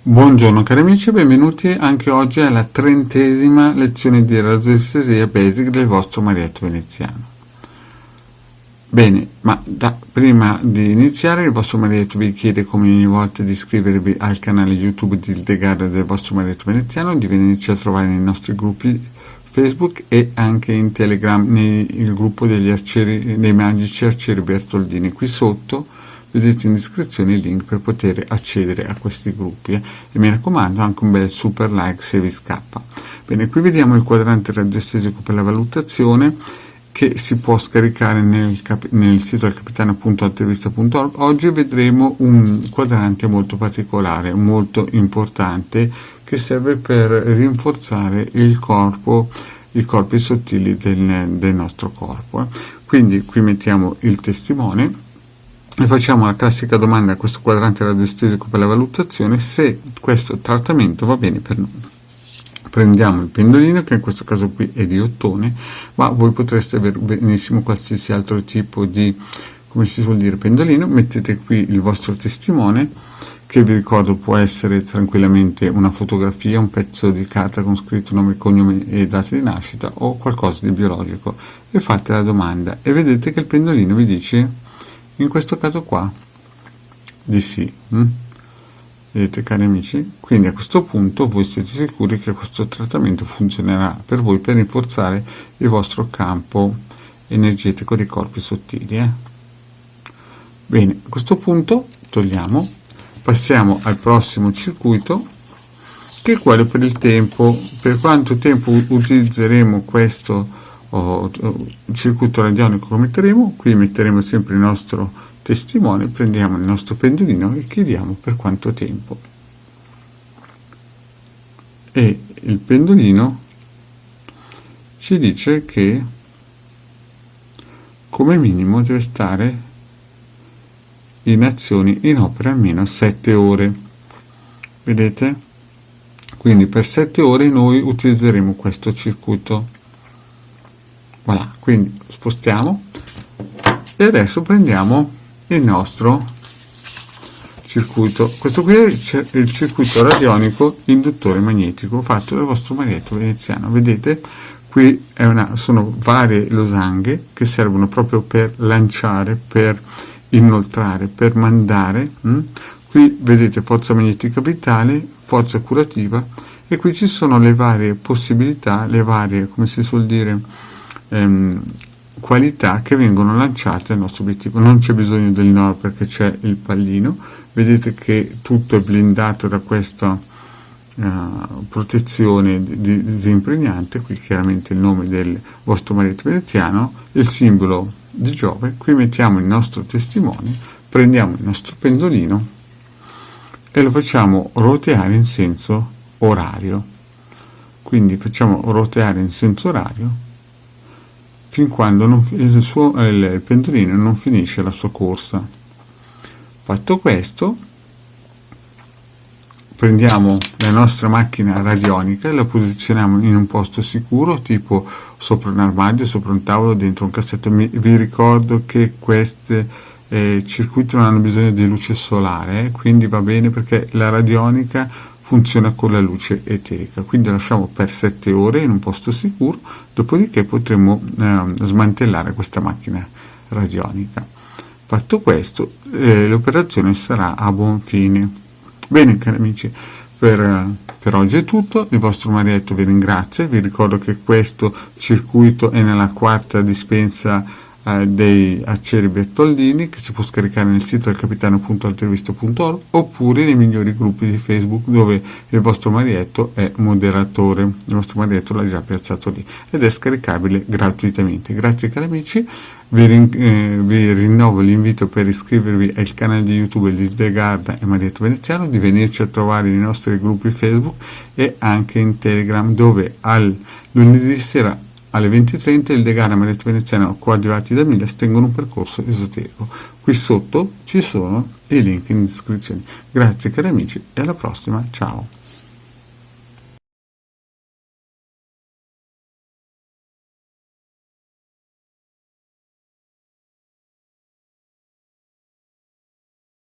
Buongiorno cari amici, benvenuti anche oggi alla 30ª lezione di radiestesia basic del vostro Marietto Veneziano. Bene, ma prima di iniziare il vostro Marietto vi chiede come ogni volta di iscrivervi al canale YouTube di Hildegard del vostro Marietto Veneziano, di venirci a trovare nei nostri gruppi Facebook e anche in Telegram nel gruppo dei magici arcieri Bertoldini. Qui sotto vedete in descrizione il link per poter accedere a questi gruppi e mi raccomando anche un bel super like se vi scappa. Bene, qui vediamo il quadrante radiostesico per la valutazione che si può scaricare nel sito alcapitano.altevista.org. Oggi vedremo un quadrante molto particolare, molto importante, che serve per rinforzare i corpi sottili del nostro corpo. Quindi qui mettiamo il testimone e facciamo la classica domanda a questo quadrante radiostesico per la valutazione: se questo trattamento va bene per noi. Prendiamo il pendolino, che in questo caso qui è di ottone, ma voi potreste avere benissimo qualsiasi altro tipo di, come si suol dire, pendolino. Mettete qui il vostro testimone, che vi ricordo può essere tranquillamente una fotografia, un pezzo di carta con scritto nome, cognome e data di nascita o qualcosa di biologico, e fate la domanda e vedete che il pendolino vi dice in questo caso qua di sì. Vedete cari amici? Quindi a questo punto voi siete sicuri che questo trattamento funzionerà per voi per rinforzare il vostro campo energetico dei corpi sottili. Bene, a questo punto togliamo, passiamo al prossimo circuito, che è quello per il tempo. Per quanto tempo utilizzeremo questo circuito radionico che metteremo? Qui metteremo sempre il nostro testimone, prendiamo il nostro pendolino e chiediamo per quanto tempo, e il pendolino ci dice che come minimo deve stare in azione, in opera almeno 7 ore. Vedete? Quindi per 7 ore noi utilizzeremo questo circuito. Voilà, quindi spostiamo e adesso prendiamo il nostro circuito. Questo qui è il circuito radionico induttore magnetico fatto dal vostro Marietto Veneziano. Vedete, qui sono varie losanghe che servono proprio per lanciare, per inoltrare, per mandare. Qui vedete forza magnetica vitale, forza curativa, e qui ci sono le varie possibilità, le varie, come si suol dire, qualità che vengono lanciate al nostro obiettivo. Non c'è bisogno del NOR perché c'è il pallino. Vedete che tutto è blindato da questa protezione disimpregnante. Qui chiaramente il nome del vostro Marietto Veneziano, il simbolo di Giove. Qui mettiamo il nostro testimone, prendiamo il nostro pendolino e lo facciamo roteare in senso orario. Quindi facciamo roteare in senso orario fin quando il pendolino non finisce la sua corsa. Fatto questo, prendiamo la nostra macchina radionica e la posizioniamo in un posto sicuro, tipo sopra un armadio, sopra un tavolo, dentro un cassetto. Vi ricordo che questi circuiti non hanno bisogno di luce solare, quindi va bene perché la radionica funziona con la luce eterica. Quindi lasciamo per 7 ore in un posto sicuro, dopodiché potremo smantellare questa macchina radionica. Fatto questo, l'operazione sarà a buon fine. Bene cari amici, per oggi è tutto. Il vostro Marietto vi ringrazia. Vi ricordo che questo circuito è nella 4ª dispensa dei aceri Bertoldini, che si può scaricare nel sito alcapitano.altevista.org oppure nei migliori gruppi di Facebook, dove il vostro Marietto è moderatore. Il vostro Marietto l'ha già piazzato lì ed è scaricabile gratuitamente. Grazie cari amici, vi rinnovo l'invito per iscrivervi al canale di YouTube di Hildegard e Marietto Veneziano, di venirci a trovare nei nostri gruppi Facebook e anche in Telegram, dove al lunedì sera alle 20:30 Hildegard e Marietto Veneziano, coadiuvati da Miles, tengono un percorso esoterico. Qui sotto ci sono i link in descrizione. Grazie cari amici e alla prossima, ciao!